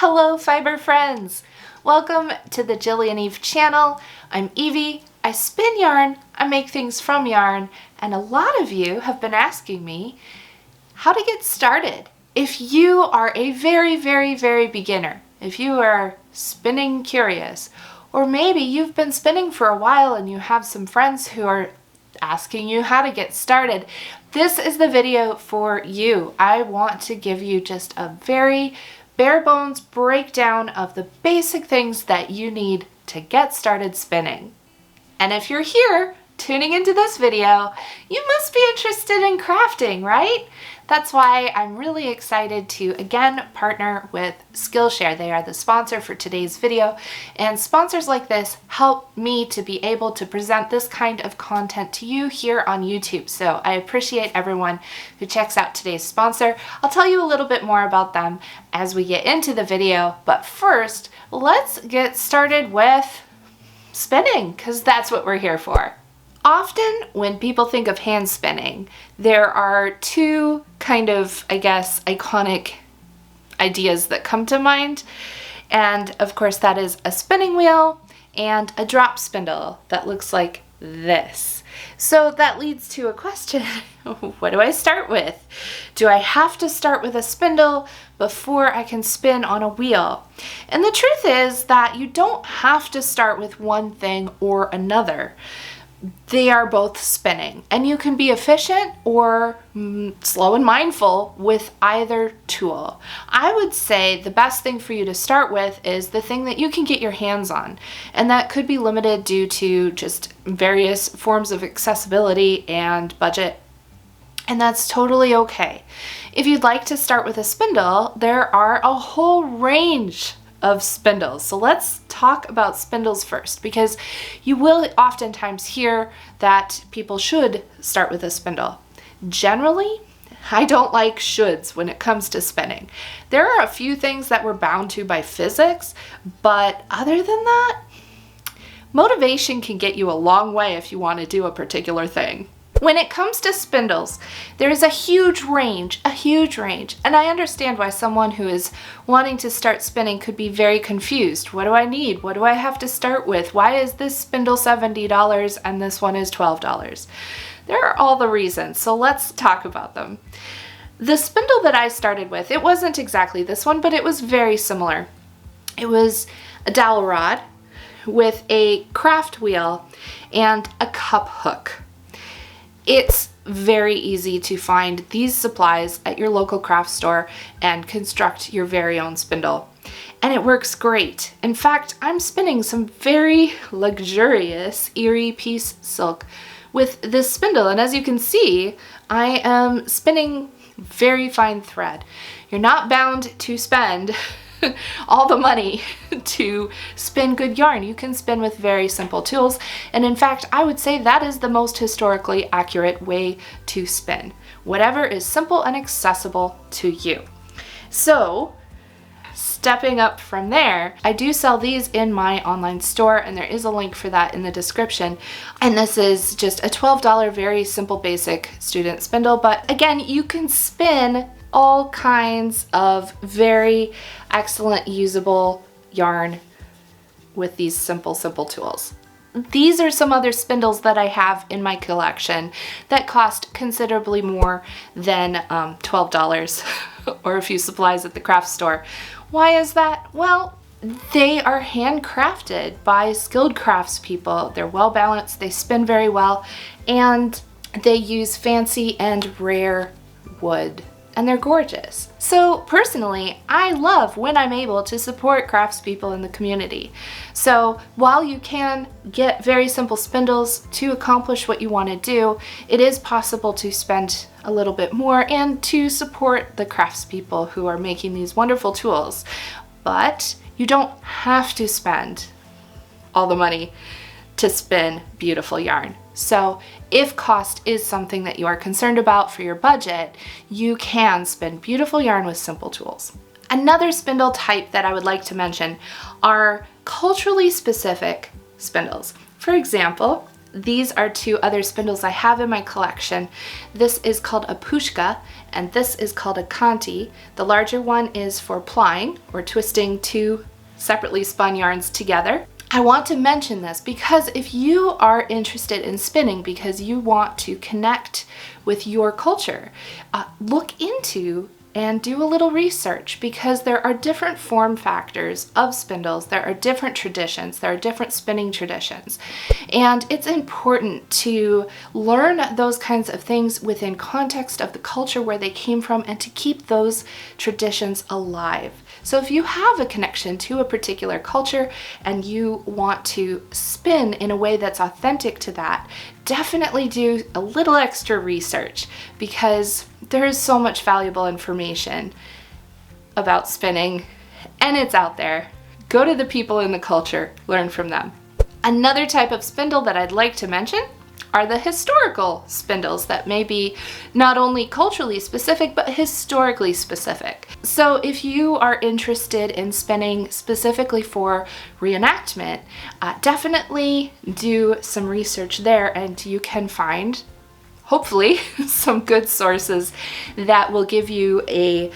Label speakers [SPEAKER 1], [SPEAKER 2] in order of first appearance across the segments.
[SPEAKER 1] Hello fiber friends! Welcome to the Jilly and Eve channel. I'm Evie, I spin yarn, I make things from yarn, and a lot of you have been asking me how to get started. If you are a very beginner, if you are spinning curious, or maybe you've been spinning for a while and you have some friends who are asking you how to get started, this is the video for you. I want to give you just a very bare bones breakdown of the basic things that you need to get started spinning. And if you're here tuning into this video, you must be interested in crafting, right? That's why I'm really excited to again partner with Skillshare. They are the sponsor for today's video, and sponsors like this help me to be able to present this kind of content to you here on YouTube. So I appreciate everyone who checks out today's sponsor. I'll tell you a little bit more about them as we get into the video, but first let's get started with spinning, because that's what we're here for. Often when people think of hand spinning, there are two kind of, I guess, iconic ideas that come to mind. And of course that is a spinning wheel and a drop spindle that looks like this. So that leads to a question, what do I start with? Do I have to start with a spindle before I can spin on a wheel? And the truth is that you don't have to start with one thing or another. They are both spinning, and you can be efficient or slow and mindful with either tool. I would say the best thing for you to start with is the thing that you can get your hands on, and that could be limited due to just various forms of accessibility and budget, and that's totally okay. If you'd like to start with a spindle, there are a whole range of spindles. So let's talk about spindles first, because you will oftentimes hear that people should start with a spindle. Generally, I don't like shoulds when it comes to spinning. There are a few things that we're bound to by physics, but other than that, motivation can get you a long way if you want to do a particular thing. When it comes to spindles, there is a huge range, and I understand why someone who is wanting to start spinning could be very confused. What do I need? What do I have to start with? Why is this spindle $70 and this one is $12? There are all the reasons, so let's talk about them. The spindle that I started with, it wasn't exactly this one, but it was very similar. It was a dowel rod with a craft wheel and a cup hook. It's very easy to find these supplies at your local craft store and construct your very own spindle. And it works great. In fact, I'm spinning some very luxurious Erie piece silk with this spindle. And as you can see, I am spinning very fine thread. You're not bound to spend all the money to spin good yarn. You can spin with very simple tools, and in fact I would say that is the most historically accurate way to spin. Whatever is simple and accessible to you. So stepping up from there, I do sell these in my online store, and there is a link for that in the description. And this is just a $12 very simple basic student spindle, but again, you can spin all kinds of very excellent usable yarn with these simple tools. These are some other spindles that I have in my collection that cost considerably more than $12 or a few supplies at the craft store. Why is that? Well, they are handcrafted by skilled craftspeople. They're well balanced, they spin very well, and they use fancy and rare wood. And they're gorgeous. So personally, I love when I'm able to support craftspeople in the community. So while you can get very simple spindles to accomplish what you want to do, it is possible to spend a little bit more and to support the craftspeople who are making these wonderful tools. But you don't have to spend all the money to spin beautiful yarn. So if cost is something that you are concerned about for your budget, you can spin beautiful yarn with simple tools. Another spindle type that I would like to mention are culturally specific spindles. For example, these are two other spindles I have in my collection. This is called a pushka, and this is called a conti. The larger one is for plying or twisting two separately spun yarns together. I want to mention this because if you are interested in spinning because you want to connect with your culture, look into and do a little research, because there are different form factors of spindles, there are different traditions, there are different spinning traditions, and it's important to learn those kinds of things within context of the culture where they came from and to keep those traditions alive. So if you have a connection to a particular culture and you want to spin in a way that's authentic to that, definitely do a little extra research, because there is so much valuable information about spinning and it's out there. Go to the people in the culture, learn from them. Another type of spindle that I'd like to mention are the historical spindles that may be not only culturally specific, but historically specific. So if you are interested in spinning specifically for reenactment, definitely do some research there, and you can find, hopefully, some good sources that will give you a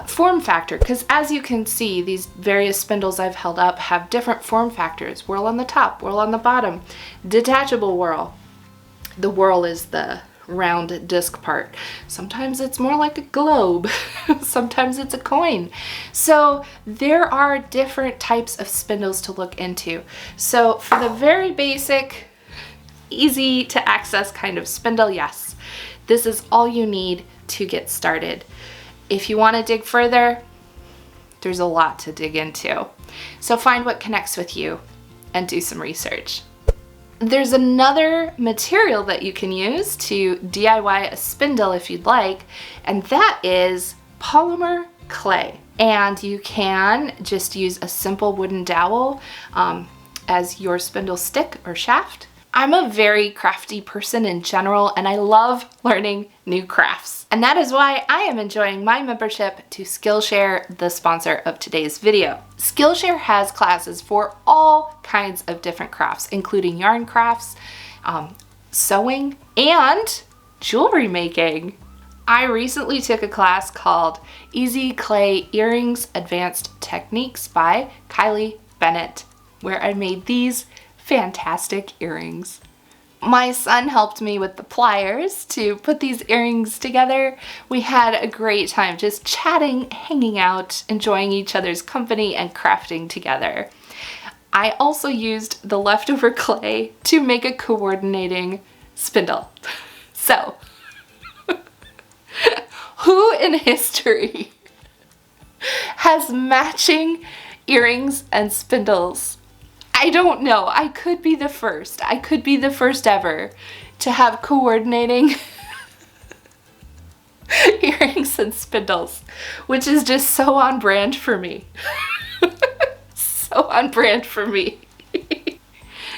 [SPEAKER 1] form factor. Because as you can see, these various spindles I've held up have different form factors. Whirl on the top, whirl on the bottom, detachable whirl. The whirl is the round disc part. Sometimes it's more like a globe. Sometimes it's a coin. So there are different types of spindles to look into. So for the very basic, easy to access kind of spindle, yes, this is all you need to get started. If you want to dig further, there's a lot to dig into. So find what connects with you and do some research. There's another material that you can use to DIY a spindle if you'd like, and that is polymer clay. And you can just use a simple wooden dowel as your spindle stick or shaft. I'm a very crafty person in general, and I love learning new crafts. And that is why I am enjoying my membership to Skillshare, the sponsor of today's video. Skillshare has classes for all kinds of different crafts, including yarn crafts, sewing, and jewelry making. I recently took a class called Easy Clay Earrings Advanced Techniques by Kylie Bennett, where I made these fantastic earrings. My son helped me with the pliers to put these earrings together. We had a great time just chatting, hanging out, enjoying each other's company, and crafting together. I also used the leftover clay to make a coordinating spindle. So, who in history has matching earrings and spindles? I don't know. I could be the first. I could be the first ever to have coordinating earrings and spindles, which is just so on brand for me. So on brand for me.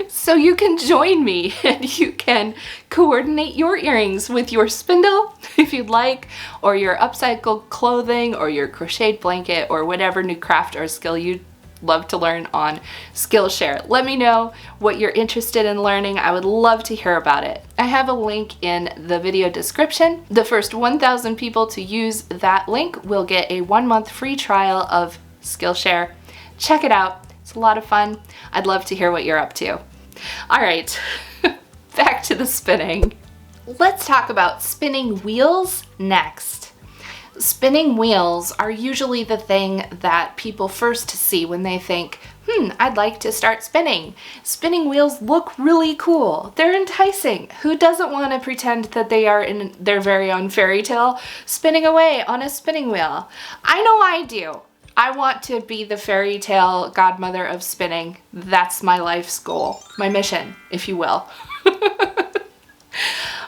[SPEAKER 1] So you can join me and you can coordinate your earrings with your spindle if you'd like, or your upcycled clothing, or your crocheted blanket, or whatever new craft or skill you'd love to learn on Skillshare. Let me know what you're interested in learning. I would love to hear about it. I have a link in the video description. The first 1,000 people to use that link will get a 1-month free trial of Skillshare. Check it out. It's a lot of fun. I'd love to hear what you're up to. All right, back to the spinning. Let's talk about spinning wheels next. Spinning wheels are usually the thing that people first see when they think, I'd like to start spinning. Spinning wheels look really cool. They're enticing. Who doesn't want to pretend that they are in their very own fairy tale spinning away on a spinning wheel? I know I do. I want to be the fairy tale godmother of spinning. That's my life's goal, my mission, if you will.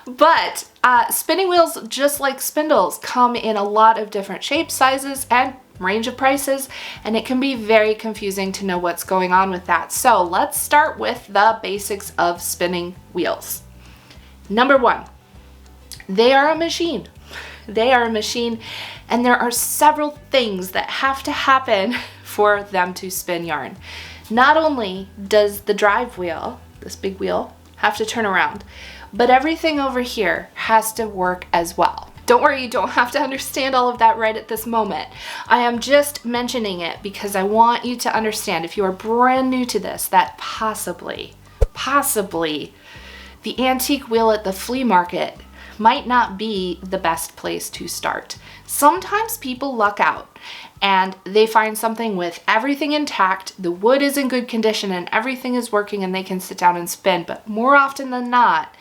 [SPEAKER 1] But spinning wheels, just like spindles, come in a lot of different shapes, sizes, and range of prices, and it can be very confusing to know what's going on with that. So let's start with the basics of spinning wheels. Number 1, they are a machine. They are a machine, and there are several things that have to happen for them to spin yarn. Not only does the drive wheel, this big wheel, have to turn around, but everything over here has to work as well. Don't worry, you don't have to understand all of that right at this moment. I am just mentioning it because I want you to understand, if you are brand new to this, that possibly, the antique wheel at the flea market might not be the best place to start. Sometimes people luck out and they find something with everything intact, the wood is in good condition and everything is working and they can sit down and spin. But more often than not,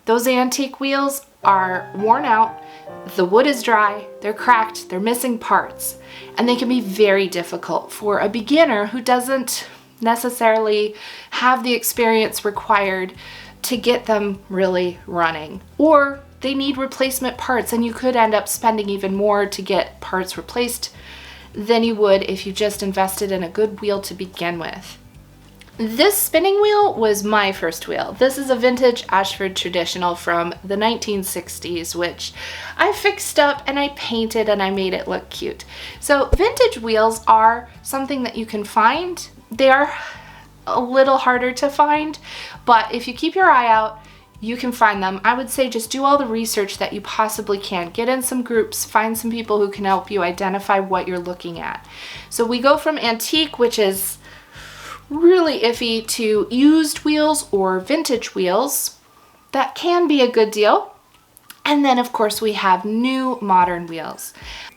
[SPEAKER 1] those antique wheels are worn out, the wood is dry, they're cracked, they're missing parts, and they can be very difficult for a beginner who doesn't necessarily have the experience required to get them really running. Or they need replacement parts, and you could end up spending even more to get parts replaced than you would if you just invested in a good wheel to begin with. This spinning wheel was my first wheel. This is a vintage Ashford traditional from the 1960s, which I fixed up and I painted and I made it look cute. So vintage wheels are something that you can find. They are a little harder to find, but if you keep your eye out, you can find them. I would say just do all the research that you possibly can. Get in some groups, find some people who can help you identify what you're looking at. So we go from antique, which is really iffy, to used wheels or vintage wheels. That can be a good deal. And then of course we have new modern wheels.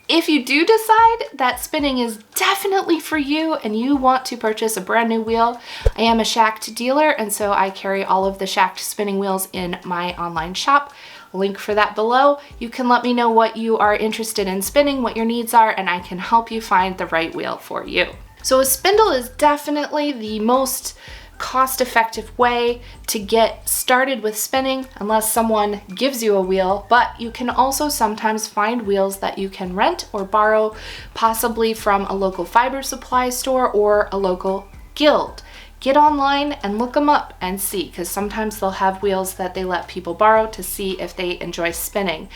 [SPEAKER 1] If you do decide that spinning is definitely for you and you want to purchase a brand new wheel, I am a shacked dealer, and so I carry all of the shacked spinning wheels in my online shop. Link for that below. You can let me know what you are interested in spinning, what your needs are, and I can help you find the right wheel for you. So a spindle is definitely the most cost-effective way to get started with spinning, unless someone gives you a wheel, but you can also sometimes find wheels that you can rent or borrow, possibly from a local fiber supply store or a local guild. Get online and look them up and see, because sometimes they'll have wheels that they let people borrow to see if they enjoy spinning.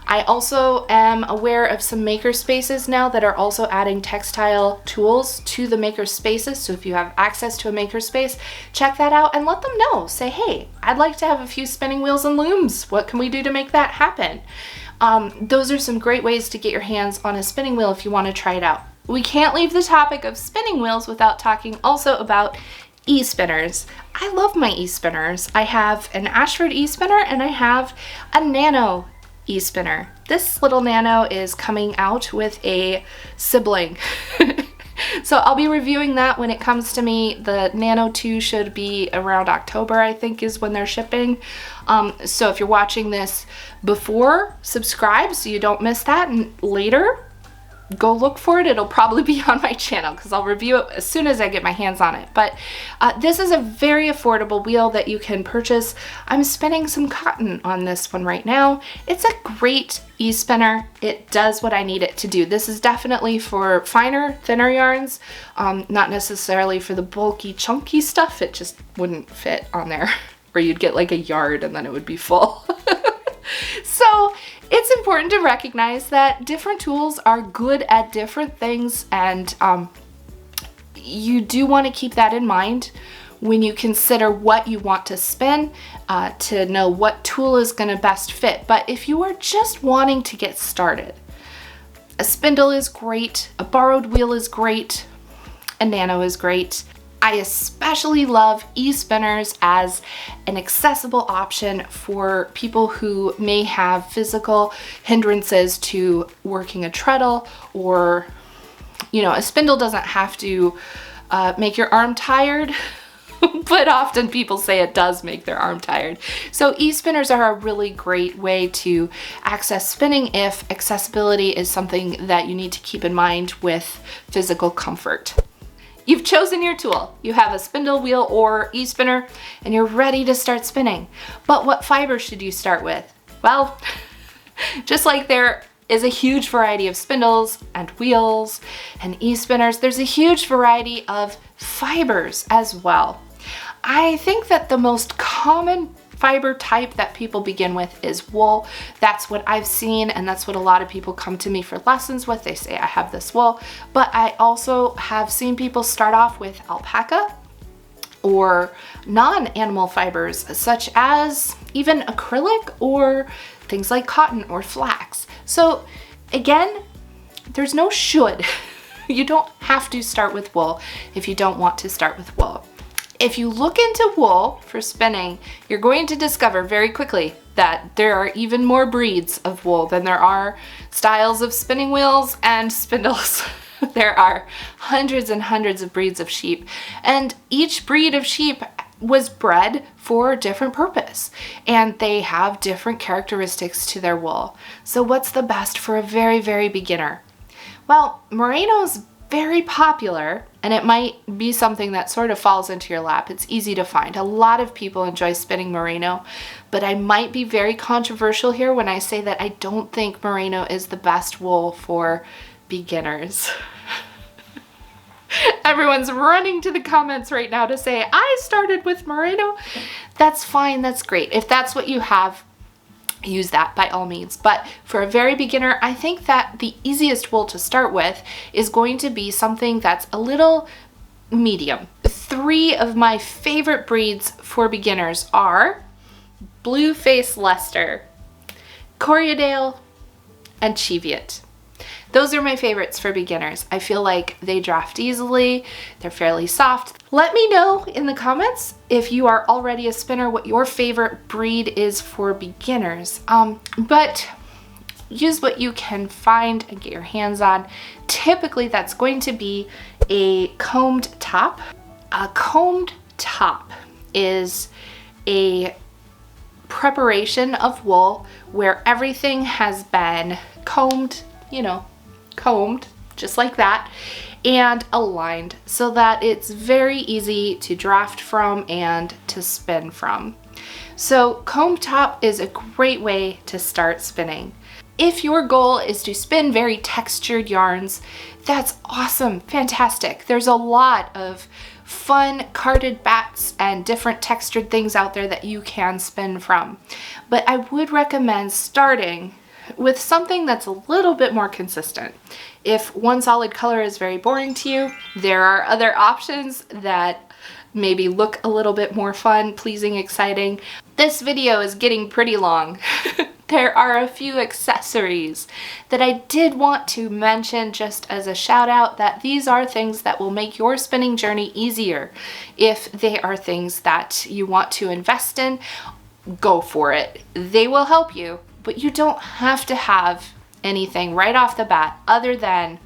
[SPEAKER 1] I also am aware of some maker spaces now that are also adding textile tools to the maker spaces. So if you have access to a maker space, check that out and let them know. Say, hey, I'd like to have a few spinning wheels and looms. What can we do to make that happen? Those are some great ways to get your hands on a spinning wheel if you want to try it out. We can't leave the topic of spinning wheels without talking also about e-spinners. I love my e-spinners. I have an Ashford e-spinner and I have a Nano e-spinner. This little Nano is coming out with a sibling. So I'll be reviewing that when it comes to me. The Nano 2 should be around October, I think, is when they're shipping. So if you're watching this before, subscribe so you don't miss that, and later, go look for it. It'll probably be on my channel because I'll review it as soon as I get my hands on it. But this is a very affordable wheel that you can purchase. I'm spinning some cotton on this one right now. It's a great e-spinner. It does what I need it to do. This is definitely for finer, thinner yarns, not necessarily for the bulky, chunky stuff. It just wouldn't fit on there, or you'd get like a yard and then it would be full. So it's important to recognize that different tools are good at different things, and you do want to keep that in mind when you consider what you want to spin, to know what tool is going to best fit. But if you are just wanting to get started, a spindle is great, a borrowed wheel is great, a Nano is great. I especially love e-spinners as an accessible option for people who may have physical hindrances to working a treadle, or, you know, a spindle doesn't have to make your arm tired, but often people say it does make their arm tired. So e-spinners are a really great way to access spinning if accessibility is something that you need to keep in mind with physical comfort. You've chosen your tool. You have a spindle, wheel, or e-spinner, and you're ready to start spinning. But what fiber should you start with? Well, just like there is a huge variety of spindles and wheels and e-spinners, there's a huge variety of fibers as well. I think that the most common fiber type that people begin with is wool. That's what I've seen, and that's what a lot of people come to me for lessons with. They say, I have this wool, but I also have seen people start off with alpaca or non-animal fibers, such as even acrylic or things like cotton or flax. So again, there's no should. You don't have to start with wool if you don't want to start with wool. If you look into wool for spinning, you're going to discover very quickly that there are even more breeds of wool than there are styles of spinning wheels and spindles. There are hundreds and hundreds of breeds of sheep, and each breed of sheep was bred for a different purpose, and they have different characteristics to their wool. So what's the best for a very, very beginner? Well, merino's very popular, and it might be something that sort of falls into your lap. It's easy to find. A lot of people enjoy spinning merino, but I might be very controversial here when I say that I don't think merino is the best wool for beginners. Everyone's running to the comments right now to say, I started with merino. That's fine, that's great. If that's what you have, use that by all means. But for a very beginner, I think that the easiest wool to start with is going to be something that's a little medium. 3 of my favorite breeds for beginners are Blueface Leicester, Corriedale, and Cheviot. Those are my favorites for beginners. I feel like they draft easily, they're fairly soft. Let me know in the comments if you are already a spinner what your favorite breed is for beginners. But use what you can find and get your hands on. Typically that's going to be a combed top. A combed top is a preparation of wool where everything has been combed, combed just like that, and aligned so that it's very easy to draft from and to spin from. So comb top is a great way to start spinning. If your goal is to spin very textured yarns, that's awesome, fantastic. There's a lot of fun carded bats and different textured things out there that you can spin from. But I would recommend starting with something that's a little bit more consistent. If one solid color is very boring to you, there are other options that maybe look a little bit more fun, pleasing, exciting. This video is getting pretty long. There are a few accessories that I did want to mention just as a shout out, that these are things that will make your spinning journey easier. If they are things that you want to invest in, go for it. They will help you. But you don't have to have anything right off the bat other than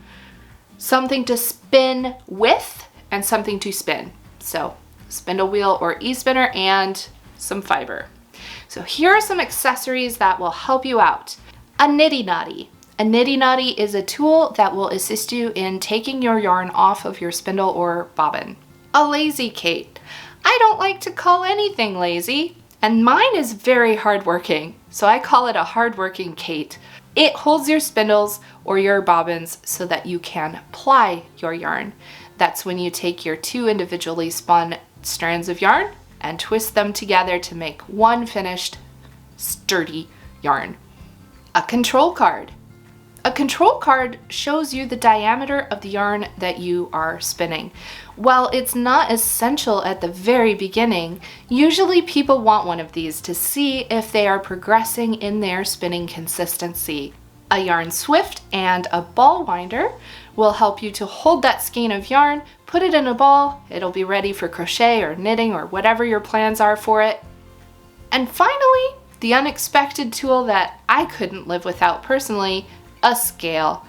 [SPEAKER 1] something to spin with and something to spin. So spindle wheel or e-spinner and some fiber. So here are some accessories that will help you out. A niddy noddy. A niddy noddy is a tool that will assist you in taking your yarn off of your spindle or bobbin. A lazy Kate. I don't like to call anything lazy, and mine is very hardworking. So I call it a hardworking Kate. It holds your spindles or your bobbins so that you can ply your yarn. That's when you take your 2 individually spun strands of yarn and twist them together to make one finished, sturdy yarn. A control card. A control card shows you the diameter of the yarn that you are spinning. While it's not essential at the very beginning, usually people want one of these to see if they are progressing in their spinning consistency. A yarn swift and a ball winder will help you to hold that skein of yarn, put it in a ball, it'll be ready for crochet or knitting or whatever your plans are for it. And finally, the unexpected tool that I couldn't live without personally, a scale.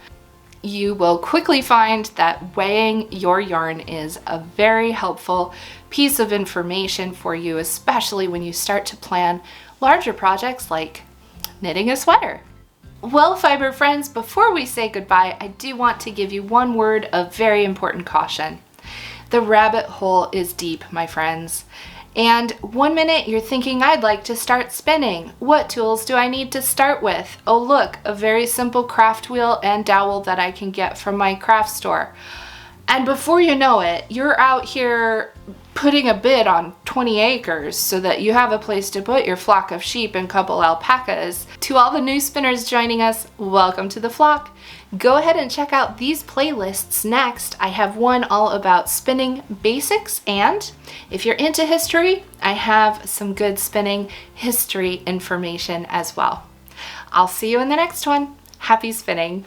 [SPEAKER 1] You will quickly find that weighing your yarn is a very helpful piece of information for you, especially when you start to plan larger projects like knitting a sweater. Well, fiber friends, before we say goodbye, I do want to give you one word of very important caution. The rabbit hole is deep, my friends. And one minute you're thinking, I'd like to start spinning. What tools do I need to start with? Oh look, a very simple craft wheel and dowel that I can get from my craft store. And before you know it, you're out here putting a bid on 20 acres so that you have a place to put your flock of sheep and couple alpacas. To all the new spinners joining us, welcome to the flock. Go ahead and check out these playlists next. I have one all about spinning basics, and if you're into history, I have some good spinning history information as well. I'll see you in the next one. Happy spinning!